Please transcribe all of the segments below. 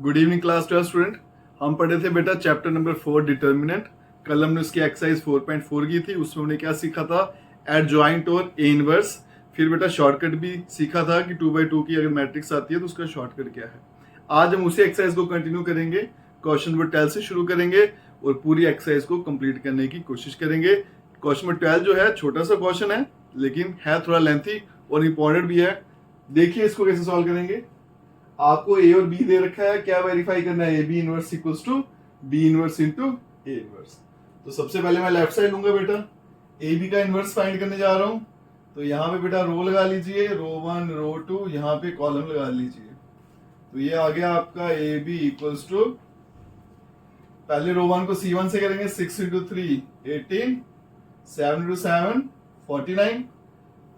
Good evening class 12 student. हम पढ़े थे बेटा चैप्टर नंबर 4 डिटर्मिनेंट। कल हमने उसकी एक्सरसाइज 4.4 की थी। उसमें हमने क्या सीखा था? एडजॉइंट और ए इनवर्स। फिर बेटा शॉर्टकट भी सीखा था कि 2/2 की अगर मैट्रिक्स आती है तो उसका शॉर्टकट क्या है। आज हम उसी एक्सरसाइज को कंटिन्यू करेंगे। क्वेश्चन नंबर 12 से शुरू करेंगे और पूरी एक्सरसाइज को कंप्लीट करने की कोशिश करेंगे। क्वेश्चन नंबर 12 जो है छोटा सा क्वेश्चन है, लेकिन है थोड़ा लेंथी और इंपॉर्टेंट भी है। देखिए इसको कैसे सॉल्व करेंगे। आपको ए और बी दे रखा है, क्या वेरीफाई करना है? A B inverse equals to B inverse into A inverse. तो सबसे पहले मैं लेफ्ट साइड लूंगा बेटा, ए बी का इनवर्स फाइंड करने जा रहा हूं। तो यहाँ पे बेटा रो लगा लीजिए, रो 1 रो 2, यहाँ पे कॉलम लगा लीजिए। तो ये आ गया आपका ए बी इक्वल्स टू, पहले रो 1 को C1 से करेंगे, 6 into 3 18, 7 into 7 49,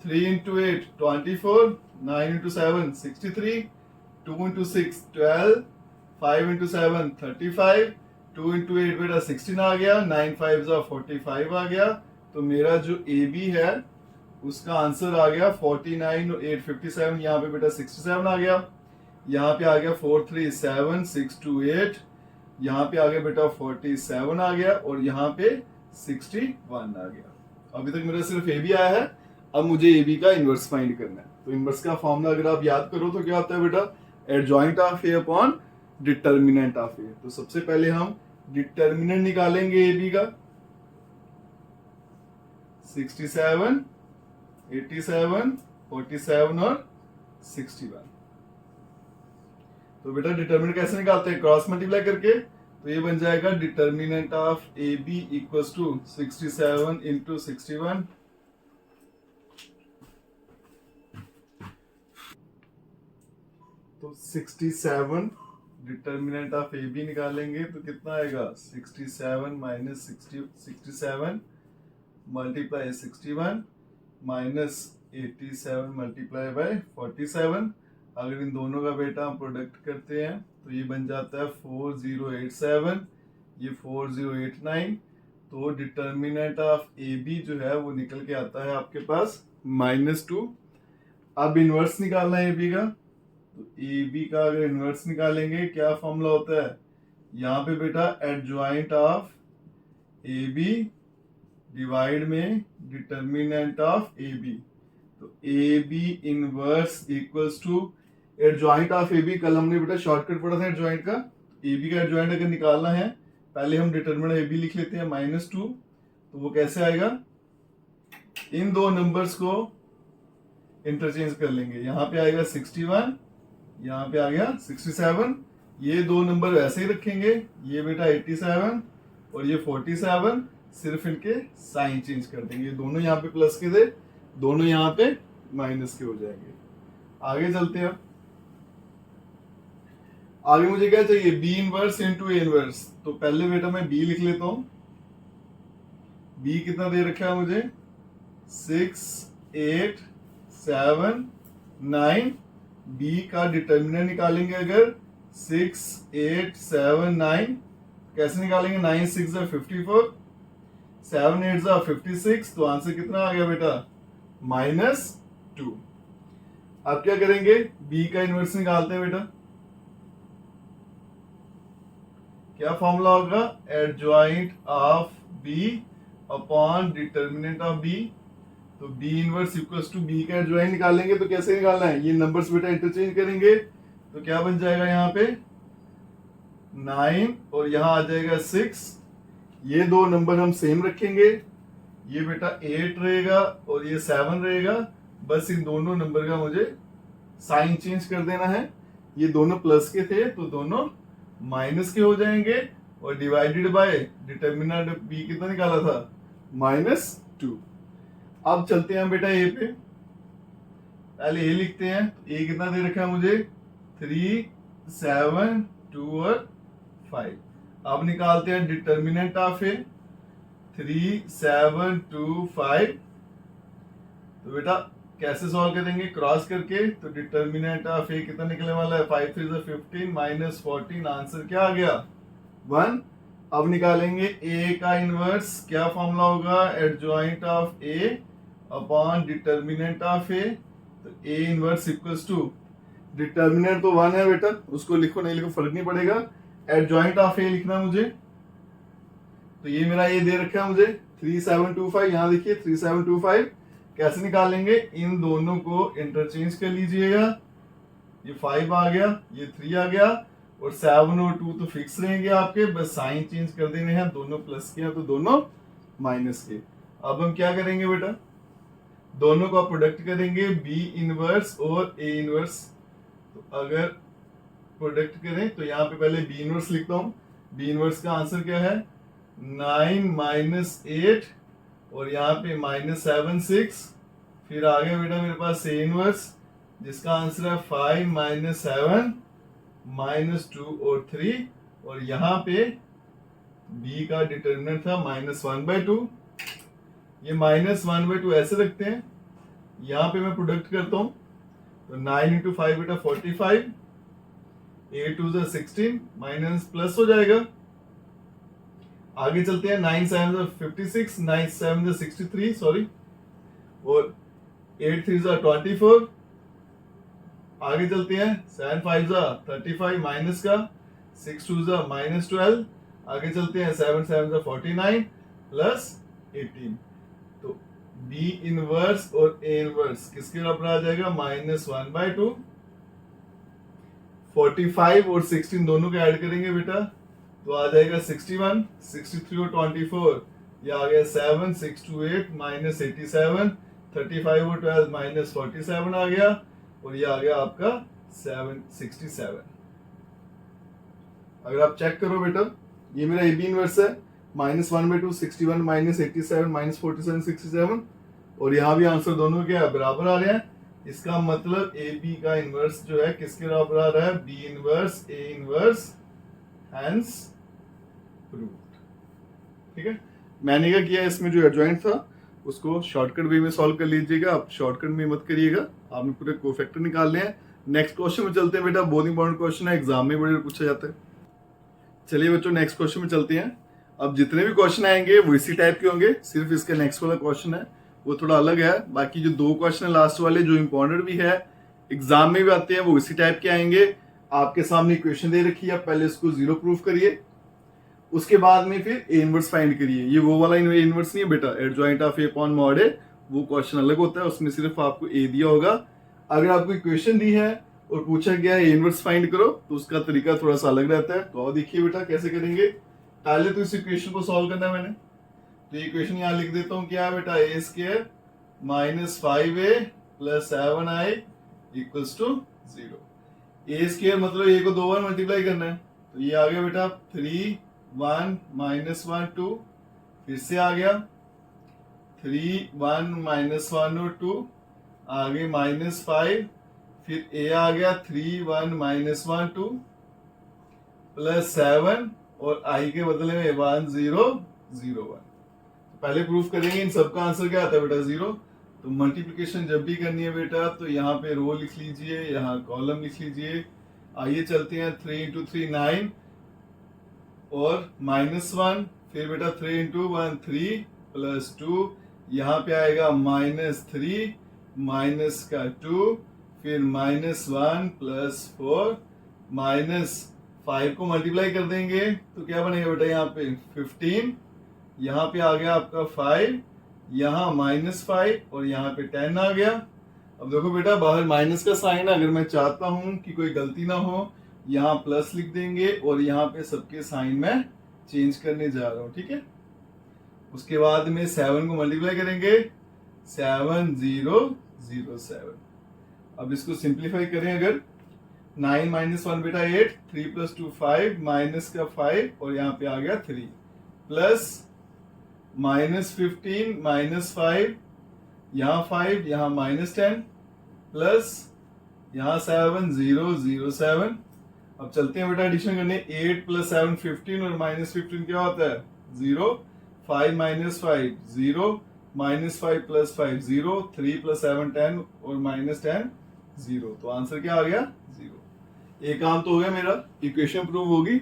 3 into 8 24, 9 into 7 63, 2 into 6 12, 5 into 7 35, 2 into 8 बेटा 16 आ गया, 9 5 45 आ गया। तो मेरा जो ए बी है उसका आंसर आ गया 49 और 8 57। यहाँ पे बेटा 67 आ गया, यहाँ पे आ गया 4 3 7 6 2 8, यहाँ पे आ गया बेटा 47 आ गया और यहाँ पे 61 आ गया। अभी तक मेरा सिर्फ ए बी आया है। अब मुझे ए बी का इनवर्स फाइंड करना है। तो इनवर्स का फॉर्मूला अगर आप याद करो तो क्या होता है बेटा? Adjoint of A upon determinant of A. तो सबसे पहले हम डिटर्मिनेंट निकालेंगे ए बी का, 67 87 47 और 61। तो बेटा डिटर्मिनेंट कैसे निकालते हैं? क्रॉस मल्टीप्लाई करके। तो ये बन जाएगा determinant of A B equals to 67 into 61। तो 67 डिटर्मिनेंट ऑफ ए बी निकालेंगे तो कितना आएगा? 67 minus 67 multiply 61 minus 87 multiply by 47। अगर इन दोनों का बेटा हम प्रोडक्ट करते हैं तो ये बन जाता है 4087, ये 4089। तो डिटर्मिनेंट ऑफ ए बी जो है वो निकल के आता है आपके पास -2। अब इनवर्स निकालना है ए बी का। तो ए बी का अगर इनवर्स निकालेंगे क्या फॉर्मूला होता है? यहाँ पे बेटा adjoint of A B divide में डिटर्मिनेंट ऑफ ए बी। तो A B inverse equals to adjoint of A B. कल हमने बेटा शॉर्टकट पढ़ा था एडजॉइंट का। ए बी का एडजॉइंट अगर निकालना है पहले हम डिटर्मिनेंट ए बी लिख लेते हैं -2। तो वो कैसे आएगा? इन दो नंबर्स को इंटरचेंज कर लेंगे। यहाँ पे आएगा 61, यहाँ पे आ गया 67। ये दो नंबर वैसे ही रखेंगे, ये बेटा 87 और ये 47, सिर्फ इनके साइन चेंज कर देंगे। दोनों यहाँ पे प्लस के थे, दोनों यहाँ पे माइनस के हो जाएंगे। आगे चलते हैं। आगे मुझे क्या चाहिए? B inverse into A inverse. तो पहले बेटा मैं बी लिख लेता हूं। बी कितना दे रखा है मुझे? 6 8 7 9। बी का डिटर्मिनेंट निकालेंगे अगर 6 8 7 9। कैसे निकालेंगे? 9 6 54, 7 8 56। तो आंसर कितना आ गया बेटा? -2। अब क्या करेंगे? बी का इनवर्स निकालते हैं बेटा। क्या फॉर्मूला होगा? Adjoint of B upon determinant of B. तो B inverse equals to B का एडजॉइंट निकालेंगे तो कैसे निकालना है? ये नंबर्स बेटा इंटरचेंज करेंगे। तो क्या बन जाएगा? यहाँ पे 9 और यहाँ आ जाएगा 6। ये दो नंबर हम सेम रखेंगे, ये बेटा 8 रहेगा और ये 7 रहेगा। बस इन दोनों नंबर का मुझे साइन चेंज कर देना है। ये दोनों प्लस के थे तो दोनों माइनस के हो जाएंगे और डिवाइडेड बाय डिटर्मिनेंट बी कितना निकाला था? -2। अब चलते हैं बेटा ए पे। पहले ए लिखते हैं। ए कितना दे रखा है मुझे? 3 7 2 और 5। अब निकालते हैं डिटर्मिनेंट ऑफ ए। 3 7 2 5। तो बेटा कैसे सॉल्व करेंगे? क्रॉस करके। तो डिटर्मिनेंट ऑफ ए कितना निकलने वाला है? 5 3 15 -14। आंसर क्या आ गया? 1। अब निकालेंगे ए का इनवर्स। क्या फॉर्मूला होगा? Adjoint of A upon determinant of A. तो A inverse equals to determinant तो 1 है बेटा, उसको लिखो नहीं लिखो फर्क नहीं पड़ेगा। एडजॉइंट ऑफ ए लिखना मुझे, तो ये मेरा ए दे रखा है मुझे 3725, यहाँ देखिए 3725 कैसे निकालेंगे, इन दोनों को इंटरचेंज कर लीजिएगा, ये 5 आ गया, ये 3 आ गया, और 7 और 2 तो फिक्स रहेंगे आपके, बस साइन चेंज कर देने हैं, दोनों प्लस के हैं तो दोनों माइनस के। अब हम क्या करेंगे बेटा, दोनों का प्रोडक्ट करेंगे, बी इनवर्स और ए इनवर्स। तो अगर प्रोडक्ट करें तो यहाँ पे पहले बी इनवर्स लिखता हूँ। बी इनवर्स का आंसर क्या है, 9 माइनस 8 और यहाँ पे माइनस 7 6, फिर आ गया बेटा मेरे पास ए इनवर्स जिसका आंसर है 5 माइनस 7 माइनस 2 और 3, और यहाँ पे b का डिटर्मिनेंट था -1/2, ये -1/2 ऐसे रखते हैं, यहाँ पे मैं प्रोडक्ट करता हूँ तो 9 इंटू 5 बेटा 45, 8 2 जा 16 माइनस प्लस हो जाएगा। आगे चलते हैं, 9 7 जा 56, 9 7 जा 63 सॉरी, और 8 3 जा 24। आगे चलते हैं, 7 5 जा 35 माइनस का, 6 2 जा -12। आगे चलते हैं, 7 7 जा 49 प्लस 18। तो b इनवर्स और a इनवर्स किसके बराबर आ जाएगा, -1/2। 45 और 16 दोनों को ऐड करेंगे बेटा तो आ जाएगा 61, 63 और 24 ये आ गया 7, 6 2 8 -87, 35 और 12 -47 आ गया, और ये आ गया आपका 767। अगर आप चेक करो बेटा, ये मेरा ए बी इनवर्स है, -1/2 61 -87 -47 67, और यहाँ भी आंसर दोनों के बराबर आ रहे हैं। इसका मतलब ए बी का इनवर्स जो है किसके बराबर आ रहा है, B inverse A inverse, hence proved. ठीक है, मैंने क्या किया, इसमें जो एडजॉइंट था उसको शॉर्टकट वे में सॉल्व कर लीजिएगा, आप शॉर्टकट में मत करिएगा, आपने पूरे कोफैक्टर निकालने हैं। नेक्स्ट क्वेश्चन में चलते हैं बेटा, बहुत इंपॉर्टेंट क्वेश्चन है, एग्जाम में बड़े पूछा जाता है। चलिए बच्चों नेक्स्ट क्वेश्चन में चलते हैं। अब जितने भी क्वेश्चन आएंगे वो इसी टाइप के होंगे, सिर्फ इसका नेक्स्ट वाला क्वेश्चन है वो थोड़ा अलग है, बाकी जो 2 क्वेश्चन है लास्ट वाले जो इंपॉर्टेंट भी है एग्जाम में भी आते हैं वो इसी टाइप के आएंगे। आपके सामने इक्वेशन दे रखी है, पहले इसको 0 प्रूफ करिए, उसके बाद में फिर ए इनवर्स फाइंड करिए। ये वो वाला इनवर्स नहीं है बेटा, adjoint of A upon mod A, वो क्वेश्चन अलग होता है, उसमें सिर्फ आपको ए दिया होगा। अगर आपको इक्वेशन दी है और पूछा गया है ए इनवर्स फाइंड करो तो उसका तरीका थोड़ा सा अलग रहता है। तो देखिए बेटा कैसे करेंगे, पहले तो इस इक्वेशन को सॉल्व करना है मैंने, तो इक्वेशन यहाँ लिख देता हूँ, क्या है बेटा, A square -5a + 7i equals to 0। A square मतलब ए को 2 बार मल्टीप्लाई करना है, तो ये आ गया बेटा 3 1 -1 2, फिर से आ गया 3 1 -1 और 2, आगे -5, फिर a आ गया 3 1 -1 2 प्लस 7 और i के बदले में 1 0 0 1। पहले प्रूफ करेंगे, इन सबका आंसर क्या आता है बेटा 0। तो मल्टीप्लिकेशन जब भी करनी है बेटा तो यहाँ पे रो लिख लीजिए, यहाँ कॉलम लिख लीजिए। आइए चलते हैं, 3 इंटू 3 9 और -1, फिर बेटा 3 इंटू 1 3 प्लस 2, यहाँ पे आएगा -3 माइनस का 2, फिर -1 प्लस 4 -5 को मल्टीप्लाई कर देंगे तो क्या बनेगा बेटा, यहाँ पे 15, यहाँ पे आ गया आपका 5, यहाँ -5 और यहाँ पे 10 आ गया। अब देखो बेटा बाहर माइनस का साइन है, अगर मैं चाहता हूं कि कोई गलती ना हो यहाँ प्लस लिख देंगे और यहाँ पे सबके साइन में चेंज करने जा रहा हूं, ठीक है। उसके बाद में 7 को मल्टीप्लाई करेंगे, 7 0 0 7। अब इसको सिंप्लीफाई करें, अगर 9 -1 बेटा 8, 3 + 2 5, माइनस का 5 और यहाँ पे आ गया 3, प्लस -15 -5, यहाँ 5, यहाँ -10, प्लस यहाँ 7 0 0 7। अब चलते हैं बेटा एडिशन करने, 8 + 7 15 और -15 क्या होता है 0, 5 - 5 0, -5 + 5 0, 3 + 7 10 और -10 0। तो आंसर क्या आ गया 0। एक काम तो हो गया मेरा, इक्वेशन प्रूव होगी।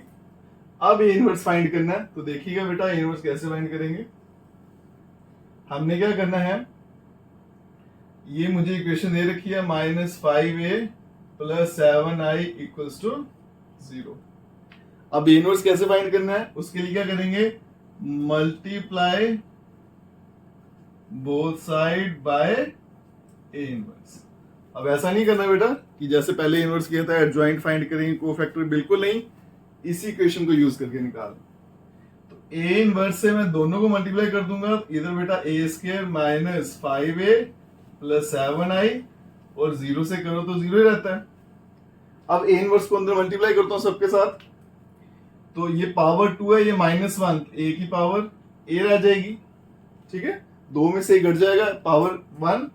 अब ए इनवर्स फाइंड करना है, तो देखिएगा बेटा ए इनवर्स कैसे फाइंड करेंगे। हमने क्या करना है, ये मुझे इक्वेशन दे रखी है -5a plus 7i equals to 0। अब ए इनवर्स कैसे फाइंड करना है, उसके लिए क्या करेंगे, multiply both side by A inverse. अब ऐसा नहीं करना बेटा कि जैसे पहले इनवर्स किया था एडजॉइंट फाइंड करेंगे कोफैक्टर, बिल्कुल नहीं, इसी इक्वेशन को यूज करके निकाल। तो ए इनवर्स से मैं दोनों को मल्टीप्लाई कर दूंगा, इधर बेटा A square minus 5a plus 7i, और 0 से करो तो 0 ही रहता है। अब ए इनवर्स को अंदर मल्टीप्लाई करता हूं सबके साथ, तो ये पावर 2 है, ये -1, ए की पावर ए रह जाएगी, ठीक है, 2 में से घट जाएगा, पावर 1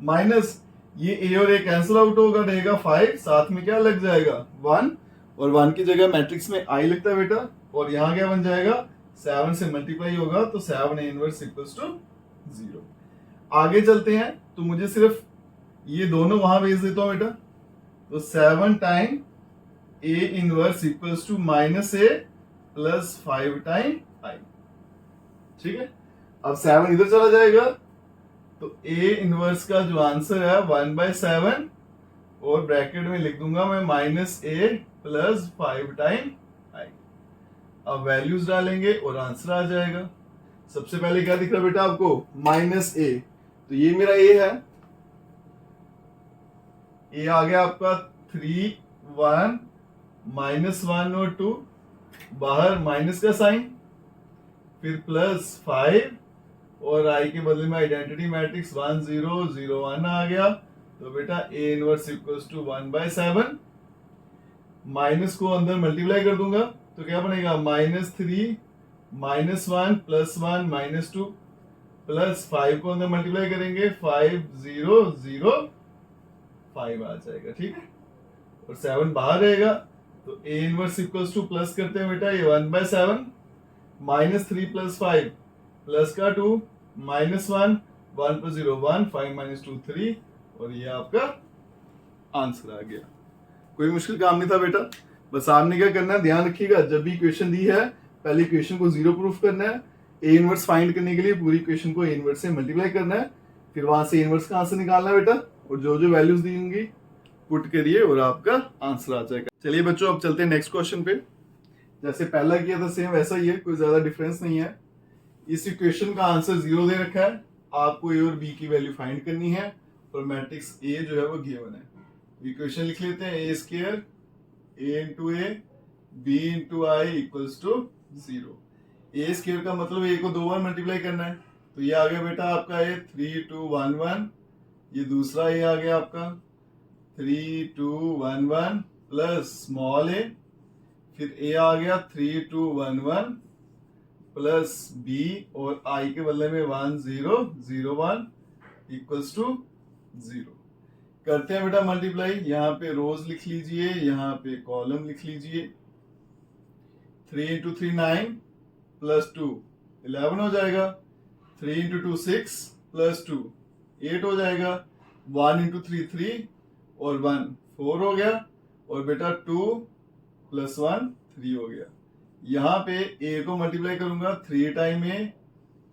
माइनस ये ए और ए कैंसिल आउट होगा, रहेगा 5, साथ में क्या लग जाएगा 1, और 1 की जगह मैट्रिक्स में आई लगता है बेटा, और यहाँ क्या बन जाएगा 7 से मल्टीप्लाई होगा, तो 7 ए इनवर्स इक्वल्स टू 0। आगे चलते हैं, तो मुझे सिर्फ ये दोनों वहां भेज देता हूं बेटा, तो 7 time A inverse equals to -a plus 5 time I, ठीक है। अब 7 इधर चला जाएगा, तो ए इनवर्स का जो आंसर है 1/7, और ब्रैकेट में लिख दूंगा मैं -a प्लस 5 टाइम आई। अब वैल्यूज डालेंगे और आंसर आ जाएगा। सबसे पहले क्या दिख रहा है बेटा आपको, -a, तो ये मेरा a है, a आ गया आपका 3, 1, -1 और 2, बाहर माइनस का साइन, फिर प्लस 5, और आई के बदले में आइडेंटिटी मैट्रिक्स 1 0 0 1 आ गया, तो बेटा A inverse equals to 1/7। Minus को अंदर मल्टीप्लाई कर दूंगा, तो क्या बनेगा -3 -1 प्लस 1 -2 प्लस 5 को अंदर मल्टीप्लाई करेंगे 5 0 0 5 आ जाएगा, ठीक है, और 7 बाहर रहेगा, तो A inverse equals two plus करते हैं बेटा, ये 1/7 -3 प्लस 5 प्लस का 2 -1 1 + 0 1 5 - 2 3, और ये आपका आंसर आ गया। कोई मुश्किल काम नहीं था बेटा, बस आपने क्या करना है, ध्यान रखिएगा, जब भी इक्वेशन दी है पहले इक्वेशन को 0 प्रूफ करना है, ए इनवर्स फाइंड करने के लिए पूरी इक्वेशन को ए इनवर्स से मल्टीप्लाई करना है, फिर वहां से ए इनवर्स का आंसर निकालना है बेटा, और जो जो वैल्यूज दी होंगी पुट करिए और आपका आंसर आ जाएगा। चलिए बच्चों, अब चलते हैं नेक्स्ट क्वेश्चन पे। जैसे पहला किया था सेम वैसा ही है, कोई ज्यादा डिफरेंस नहीं है। इस इक्वेशन का आंसर 0 दे रखा है, आपको ए और बी की वैल्यू फाइंड करनी है, और मैट्रिक्स ए जो है वो गिवन है। इक्वेशन लिख लेते हैं, A square a into A B into I equals to 0। A square का मतलब ए को 2 बार मल्टीप्लाई करना है, तो ये आ गया बेटा आपका ए 3 2 1 1, ये दूसरा ए आ गया आपका 3 2 1 1 प्लस स्मॉल ए, फिर ए आ गया 3 2 1 1 प्लस बी, और आई के बदले में 1 0 0 1 इक्वल्स टू 0। करते हैं बेटा मल्टीप्लाई, यहाँ पे रोज लिख लीजिए, यहाँ पे कॉलम लिख लीजिए। 3 इंटू 3 9 प्लस 2 11 हो जाएगा, 3 इंटू 2 6 प्लस 2 8 हो जाएगा, 1 इंटू 3 3 और 1 4 हो गया, और बेटा 2 प्लस 1 3 हो गया। यहाँ पे a को मल्टीप्लाई करूंगा 3 टाइम a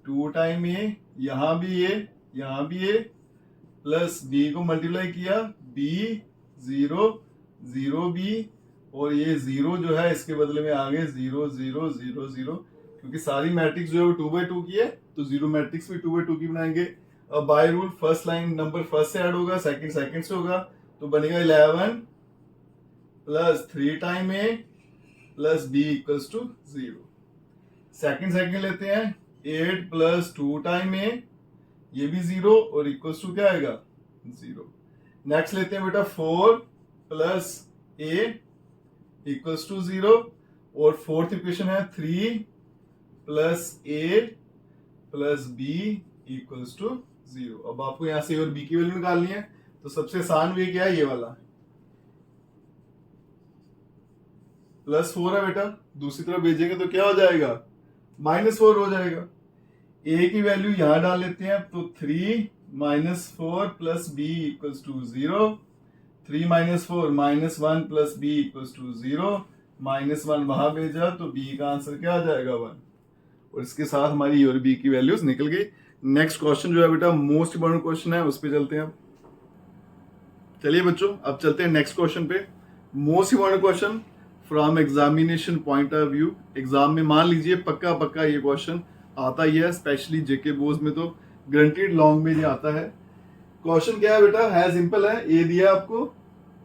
2 टाइम a, यहाँ भी a यहाँ भी a, प्लस b को मल्टीप्लाई किया b 0 0 b, और ये 0 जो है इसके बदले में आ गए 0 0 0 0, क्योंकि सारी मैट्रिक्स जो है वो 2/2 की है, तो 0 मैट्रिक्स भी 2/2 की बनाएंगे। अब by rule first line number first से ऐड होगा, सेकंड सेकंड से होगा, तो बनेगा 11 plus 3 time a plus b equals to 0। Second second लेते हैं, 8 प्लस 2 टाइम a, ये भी 0, और इक्वल्स टू क्या आएगा 0। नेक्स्ट लेते हैं बेटा 4 प्लस a इक्वल्स टू 0, और फोर्थ इक्वेशन है 3 plus a plus b equals to 0। अब आपको यहां से a और b की वैल्यू निकालनी है, तो सबसे आसान वे क्या है, ये वाला +4 है बेटा, दूसरी तरफ भेजेंगे तो क्या हो जाएगा -4 हो जाएगा। a की वैल्यू यहां डाल लेते हैं, तो 3 -4 plus b equals to 0, 3 -4 -1 plus b equals to 0, -1 वहां भेजा तो b का आंसर क्या आ जाएगा 1, और इसके साथ हमारी a और b की वैल्यूज निकल गई। नेक्स्ट क्वेश्चन जो है बेटा मोस्ट इंपॉर्टेंट क्वेश्चन है, उस पर चलते हैं। चलिए बच्चों, अब चलते हैं नेक्स्ट क्वेश्चन पे। Most important question from examination point of view. Exam में मान लीजिए पक्का पक्का ये क्वेश्चन आता ही है, स्पेशली जेके बोर्ड में तो ग्रंटेड लॉन्ग में ये आता है। क्वेश्चन क्या है बेटा, है सिंपल है, ए दिया आपको,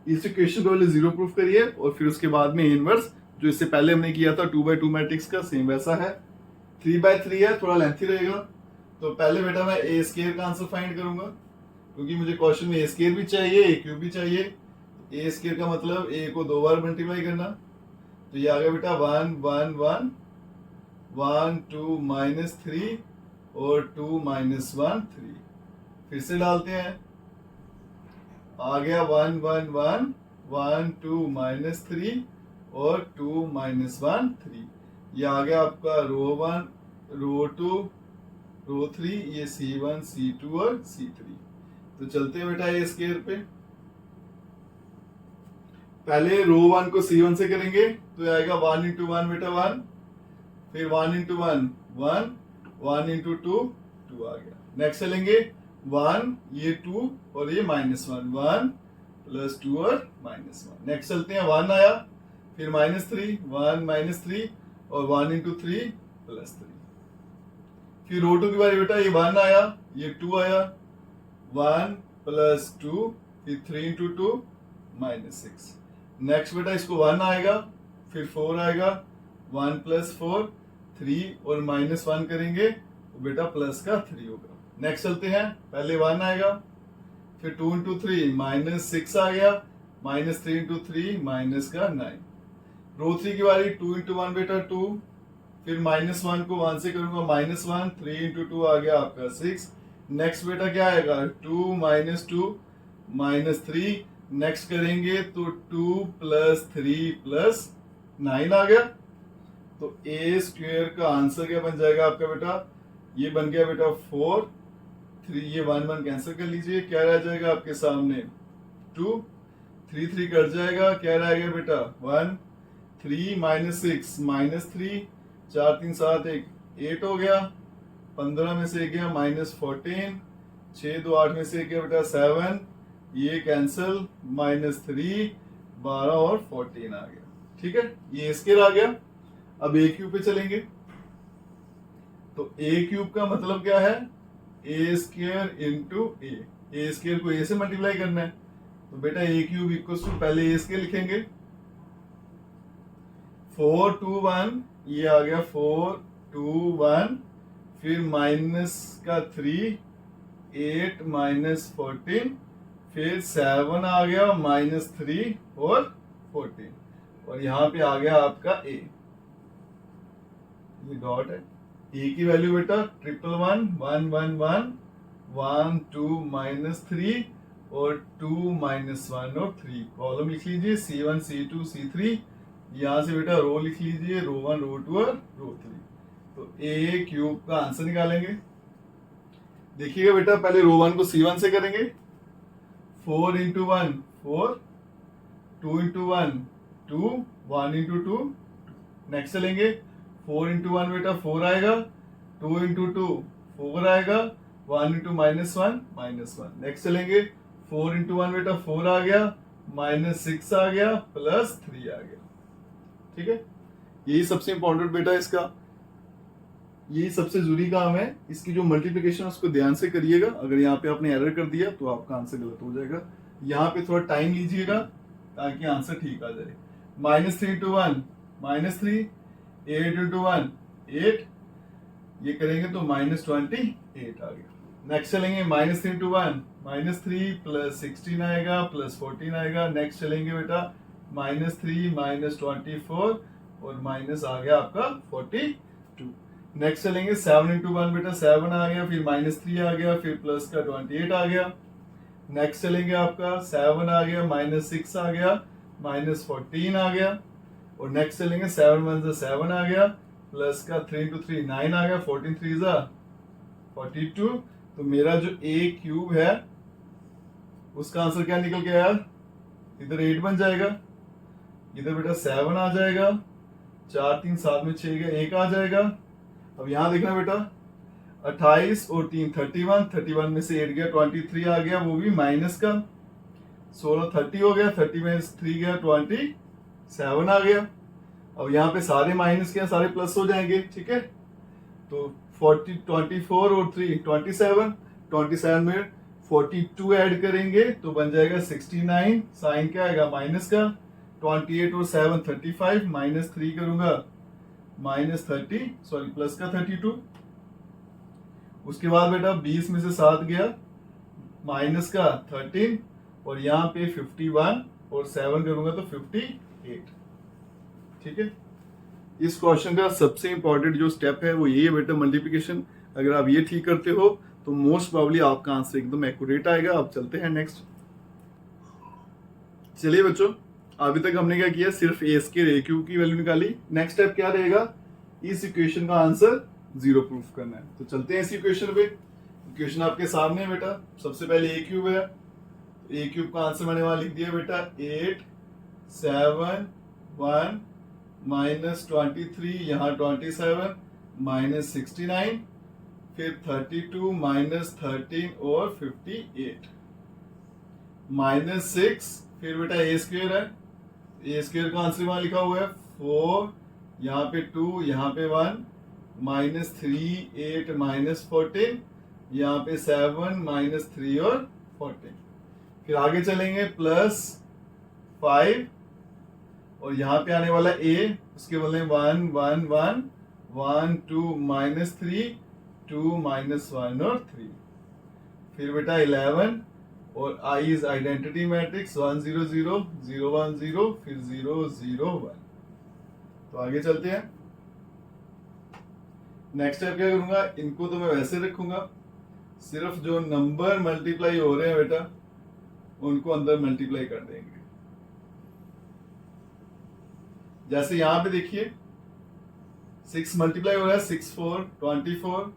इस इक्वेशन को पहले जीरो प्रूफ करिए और फिर उसके बाद में इनवर्स जो इससे पहले हमने किया था 2/2 मैट्रिक्स का, सेम वैसा है। 3/3 है, थोड़ा लेंथी रहेगा। तो पहले बेटा मैं ए स्क्वायर का आंसर फाइंड करूंगा, क्योंकि मुझे क्वेश्चन में ए स्क्वायर भी चाहिए, ए क्यूब भी चाहिए। ए स्क्वायर का मतलब ए को 2 बार मल्टीप्लाई करना, तो ये आ गया बेटा 1 1 1 1 2 -3 और 2 -1 3। फिर से डालते हैं, आ गया 1 1 1 1 2 -3 और 2 -1 3। ये आ गया आपका रो 1 रो 2 रो 3, ये C1 C2 और C3। तो चलते हैं बेटा ए स्क्वायर पे। पहले रो 1 को C1 से करेंगे तो आएगा 1 × 1 बेटा 1, फिर 1 × 1 1 1 × 2 2 आ गया। नेक्स्ट चलेंगे 1 ये 2 और ये -1 1 + 2 और -1। नेक्स्ट चलते हैं 1 आया, फिर -3 1 -3 और 1 × 3 + 3। फिर रो 2 की बारी बेटा, ये 1 आया, ये 2 आया, 1 + 2 फिर 3 × 2 -6। नेक्स्ट बेटा इसको 1 आएगा, फिर 4 आएगा, 1 + 4 3 और -1 करेंगे तो बेटा प्लस का 3 होगा। नेक्स्ट चलते हैं, पहले 1 आएगा, फिर 2 × 3 -6 आ गया, -3 × 3 -9। रो 3 की बारी, 2 × 1 बेटा 2, फिर -1 को 1 से करूंगा -1 3 × 2 आ गया आपका 6। नेक्स्ट बेटा क्या आएगा 2 -2 -3। नेक्स्ट करेंगे तो 2 + 3 + 9 आ गया। तो ए स्क्वायर का आंसर क्या बन जाएगा आपका बेटा, ये बन गया बेटा 4 3, ये 1 1 कैंसिल कर लीजिए, क्या रह जाएगा आपके सामने 2 3 3 कट जाएगा, क्या रहेगा बेटा 1 3 -6 -3 4 3 7 1 8 हो गया, 15 में से गया -14, 6 2 8 में से गया बेटा 7, ये कैंसिल -3 12 और 14 आ गया। ठीक है, ये स्क्वायर आ गया। अब ए क्यूब पे चलेंगे, तो ए क्यूब का मतलब क्या है, ए स्क्वायर × ए स्क्वायर को ए से मल्टीप्लाई करना है, तो बेटा ए क्यूब इक्वल टू पहले ए स्क्वायर लिखेंगे 4 2 1, ये आ गया 4 2 1, फिर -3 8 -14, फिर 7 आ गया -3 और 14, और यहाँ पे आ गया आपका ए, ये डॉट है। ए की वैल्यू बेटा 1 1 1 1 1 1 2 -3 और 2 -1 और 3। कॉलम लिख लीजिए C1 C2 C3, यहाँ से बेटा रो लिख लीजिए रो 1 रो 2 और रो 3। तो ए क्यूब का आंसर निकालेंगे। देखिएगा बेटा, पहले रो 1 को C1 से करेंगे, 4 × 1 4 2 × 1 2 1 × 2 नेक्स्ट चलेंगे 4 × 1 बेटा 4 आएगा, 2 × 2 4 आएगा, 1 × -1 -1। नेक्स्ट चलेंगे 4 × 1 बेटा 4 आ गया, -6 आ गया, +3 आ गया। ठीक है, यही सबसे इंपॉर्टेंट बेटा इसका, यही सबसे जरूरी काम है। इसकी जो मल्टीप्लिकेशन है उसको ध्यान से करिएगा, अगर यहाँ पे आपने एरर कर दिया तो आपका आंसर गलत हो जाएगा। यहाँ पे थोड़ा टाइम लीजिएगा ताकि आंसर ठीक आ जाए। -3 × 1 -3, 8 × 1 8, ये करेंगे तो -28 आ गया। नेक्स्ट चलेंगे -3 × 1 -3 +16 आएगा, +14 आएगा। नेक्स्ट चलेंगे बेटा -3 -24 और माइनस आ गया आपका 42। नेक्स्ट चलेंगे 7 × 1 बेटा 7 आ गया, फिर -3 आ गया, फिर प्लस का 28 आ गया। नेक्स्ट चलेंगे आपका 7 आ गया, -6 आ गया, -14 आ गया। और नेक्स्ट चलेंगे 7 1 7 आ गया, प्लस का 3 × 3 9 आ गया, 14 3 42। तो मेरा जो ए क्यूब है उसका आंसर क्या निकल के आया, इधर 8 बन जाएगा, इधर बेटा 7 आ जाएगा, 4 3 7 में 6 गया, 1 आ जाएगा। अब यहाँ देखना बेटा 28 और 3 31, 31 में से 8 गया, 23 आ गया, वो भी माइनस का। 16 30 हो गया, 30 में 3 गया, 27 आ गया। अब यहाँ पे सारे माइनस के सारे प्लस हो जाएंगे, ठीक है। तो 40 24 और 3 27, 27 में 42 ऐड करेंगे तो बन जाएगा 69। साइन क्या आएगा माइनस का, 28 और 7 35, माइनस 3 करूंगा माइनस 30, सॉरी प्लस का 32। उसके बाद बेटा 20 में से 7 गया, माइनस का 13, और यहाँ पे 51 और 7 करूंगा तो 58, ठीक है। इस क्वेश्चन का सबसे इंपॉर्टेंट जो स्टेप है वो ये है बेटा मल्टीप्लिकेशन। अगर आप ये ठीक करते हो तो मोस्ट प्रॉब्ली आपका आंसर एकदम एक्यूरेट आएगा। अब चलते हैं नेक्स्ट। चलिए बच्चों, अभी तक हमने क्या किया, सिर्फ ए स्क्वायर ए क्यूब की वैल्यू निकाली। नेक्स्ट स्टेप क्या रहेगा, इस इक्वेशन का आंसर 0 प्रूफ करना है। तो चलते हैं इस इक्वेशन पे। इक्वेशन आपके सामने है बेटा। सबसे पहले ए क्यूब है, ए क्यूब का आंसर मैंने वहां लिख दिया बेटा 8 7 1 माइनस 23, यहाँ 27 माइनस 69, फिर 32 माइनस 13 और 58 माइनस 6, फिर बेटा ए स्क्वायर है, ए स्क्वायर का आंसर वहां लिखा हुआ है 4, यहाँ पे 2, यहाँ पे 1 माइनस 3 8 माइनस 14, यहाँ पे 7 माइनस 3 और 14। फिर आगे चलेंगे प्लस 5, और यहाँ पे आने वाला ए, उसके बदले 1 1 1 1 2 माइनस 3 2 माइनस 1 और 3। फिर बेटा 11, और आई इज आइडेंटिटी मैट्रिक्स 1 0 0 0 1 0, फिर 0 0 1। तो आगे चलते हैं। नेक्स्ट स्टेप क्या करूंगा, इनको तो मैं वैसे रखूंगा, सिर्फ जो नंबर मल्टीप्लाई हो रहे हैं बेटा उनको अंदर मल्टीप्लाई कर देंगे। जैसे यहां पे देखिए 6 मल्टीप्लाई हो रहा है, 6 4 24,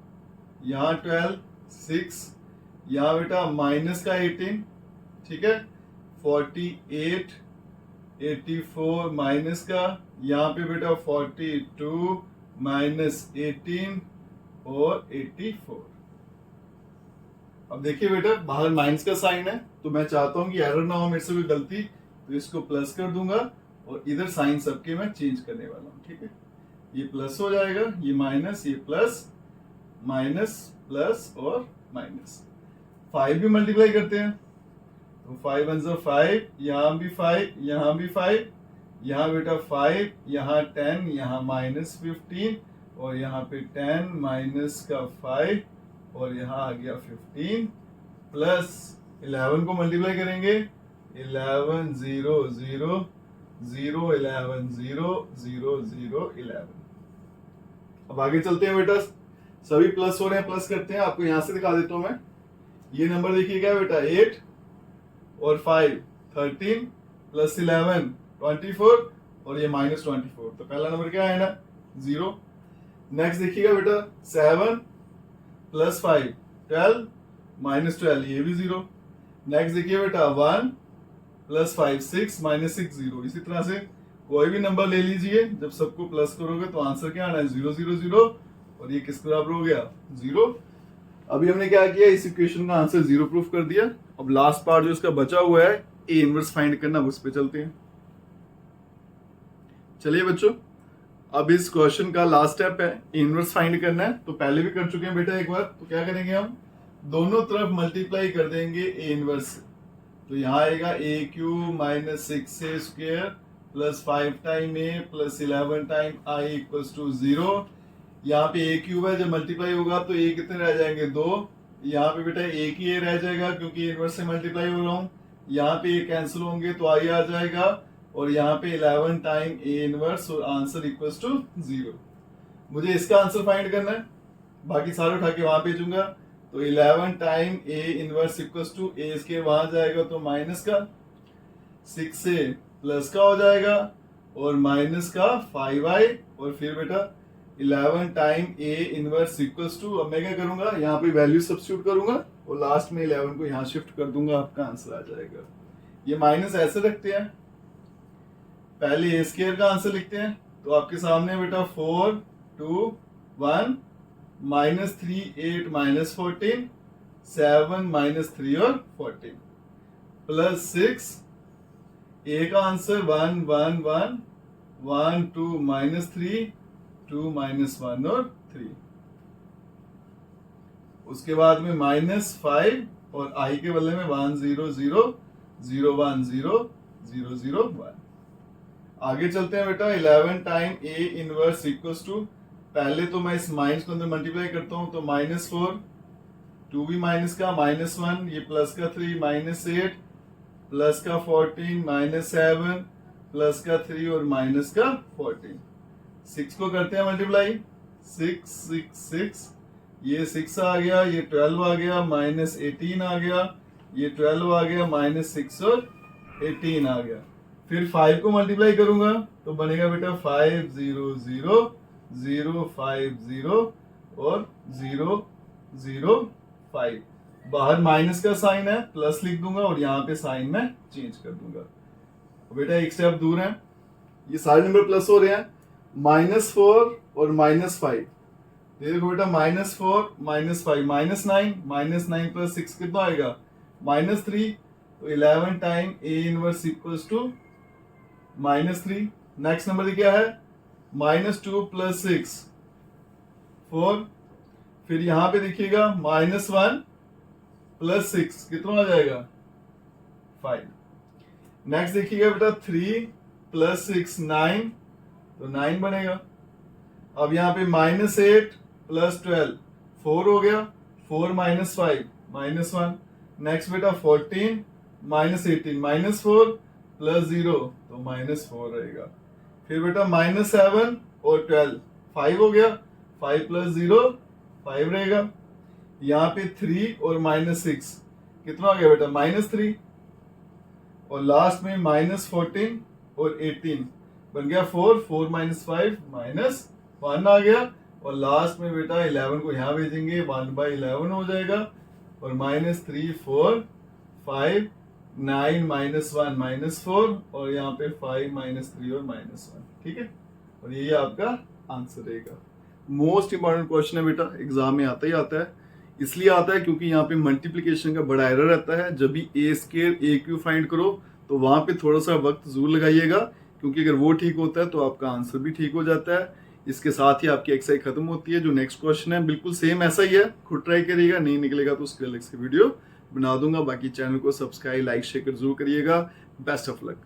यहाँ 12 6, यहाँ बेटा माइनस का 18, ठीक है, 48 84 माइनस का, यहाँ पे बेटा 42 माइनस 18 और 84। अब देखिए बेटा बाहर माइनस का साइन है, तो मैं चाहता हूं कि एरर ना हो मेरे से कोई गलती, तो इसको प्लस कर दूंगा और इधर साइन सबके मैं चेंज करने वाला हूं, ठीक है। ये प्लस हो जाएगा, ये माइनस, ये प्लस, माइनस प्लस और माइनस। 5 भी मल्टीप्लाई करते हैं, तो 5 1 ज़ा 5, यहाँ भी 5, यहाँ भी 5, यहाँ बेटा 5, यहाँ 10, यहाँ माइनस 15, और यहाँ पे 10 माइनस का 5, और यहाँ आ गया 15, प्लस 11 को मल्टीप्लाई करेंगे, 11 0 0 0 11 0 0 0 11। अब आगे चलते हैं बेटा, सभी प्लस हो रहे हैं, प्लस करते हैं। आपको यहां से दिखा देता हूं मैं। ये नंबर देखिए क्या बेटा, 8 और 5 13 प्लस 11 24, और ये माइनस 24। तो पहला नंबर क्या है ना, 0। नेक्स्ट देखिएगा बेटा 7 प्लस 5 12 माइनस 12, ये भी 0। नेक्स्ट देखिए बेटा 1 प्लस 5 6 माइनस 6 0। इसी तरह से कोई भी नंबर ले लीजिए, जब सबको प्लस करोगे तो आंसर क्या आना है, 0 0 0, और ये किस बराबर हो गया, 0। अभी हमने क्या किया, इस इक्वेशन का आंसर 0 प्रूफ कर दिया। अब लास्ट पार्ट जो इसका बचा हुआ है ए इनवर्स फाइंड करना, उस पे चलते हैं। चलिए बच्चों, अब इस क्वेश्चन का लास्ट स्टेप है ए इनवर्स फाइंड करना है। तो पहले भी कर चुके हैं बेटा एक बार, तो क्या करेंगे हम, दोनों तरफ मल्टीप्लाई कर देंगे ए इनवर्स। तो यहाँ आएगा A cube minus 6 square plus 5 time A plus 11 time I equals to 0। यहाँ पे ए क्यूब है, जब मल्टीप्लाई होगा तो ए कितने रह जाएंगे, 2। यहाँ पे बेटा एक ही ए रह जाएगा क्योंकि इनवर्स से मल्टीप्लाई हो रहा हूँ। यहाँ पे ए कैंसिल होंगे तो आई आ जाएगा, और यहाँ पे 11 टाइम ए इनवर्स, और आंसर इक्वल्स टू 0। मुझे इसका आंसर फाइंड करना है, बाकी सारे उठा के वहां भेजूंगा। तो 11 time A inverse equals to A square वहां जाएगा तो माइनस का 6 से प्लस का हो जाएगा, और माइनस का 5i, और फिर बेटा 11 time A inverse equals to, अब मैं क्या करूंगा, यहाँ पे वैल्यू सब्स्टिट्यूट करूंगा और लास्ट में 11 को यहाँ शिफ्ट कर दूंगा, आपका आंसर आ जाएगा। ये माइनस ऐसे रखते हैं, पहले ए स्क्वायर का आंसर लिखते हैं। तो आपके सामने बेटा 4 2 1 माइनस 3 8 माइनस 14 7 माइनस 3 और 14। प्लस 6, ए का आंसर 1 1 1 1 2 -3 2 -1 और 3। उसके बाद में -5 और आई के बदले में 1 0 0 0 1 0 0 0 1। आगे चलते हैं बेटा। 11 time A inverse equals to, पहले तो मैं इस माइनस को अंदर मल्टीप्लाई करता हूं तो -4, 2 भी माइनस का -1, ये प्लस का 3 -8, प्लस का 14 -7, प्लस का 3 और माइनस का 14। 6 को करते हैं मल्टीप्लाई, 6 6 6, ये 6 आ गया, ये 12 आ गया, -18 आ गया, ये 12 आ गया, -6 और 18 आ गया। फिर 5 को मल्टीप्लाई करूंगा तो बनेगा बेटा 5 0 0 0 5 0 और 0 0 5। बाहर माइनस का साइन है, प्लस लिख दूंगा और यहाँ पे साइन में चेंज कर दूंगा। बेटा एक स्टेप दूर है, ये सारे नंबर प्लस हो रहे हैं, -4 और -5। ये देखो बेटा -4 -5 -9 प्लस 6 कितना आएगा -3। तो 11 time A inverse equals to -3। Next number क्या है -2 प्लस 6 4। फिर यहां पे देखिएगा -1 प्लस 6 कितना आ जाएगा 5। नेक्स्ट देखिएगा बेटा 3 प्लस 6 9, तो 9 बनेगा। अब यहाँ पे -8 प्लस 12 4 हो गया, 4 -5 -1। नेक्स्ट बेटा 14 -18 -4 प्लस 0 तो -4 रहेगा। फिर बेटा -7 और 12 5 हो गया, 5 प्लस 0 5 रहेगा। यहाँ पे 3 और -6 कितना आ गया बेटा -3। और लास्ट में -14 और 18 बन गया 4 4 -5 -1 आ गया। और लास्ट में बेटा 11 को यहाँ भेजेंगे, 1/11 हो जाएगा। और -3 4 5 9 -1 -4 और यहाँ पे 5 -3 और -1। ठीक है, और यही आपका आंसर रहेगा। मोस्ट इंपॉर्टेंट क्वेश्चन है बेटा, एग्जाम में आता ही आता है। इसलिए आता है क्योंकि यहाँ पे मल्टीप्लिकेशन का बड़ा एरर रहता है। जब भी ए स्क्वायर ए क्यू फाइंड करो तो वहां पे थोड़ा सा वक्त जरूर लगाइएगा, क्योंकि अगर वो ठीक होता है तो आपका आंसर भी ठीक हो जाता है। इसके साथ ही आपकी एक्सरसाइज खत्म होती है। जो नेक्स्ट क्वेश्चन है बिल्कुल सेम ऐसा ही है, खुद ट्राई करिएगा, नहीं निकलेगा तो उसके अलग से वीडियो बना दूंगा। बाकी चैनल को सब्सक्राइब लाइक शेयर जरूर करिएगा। Best of luck.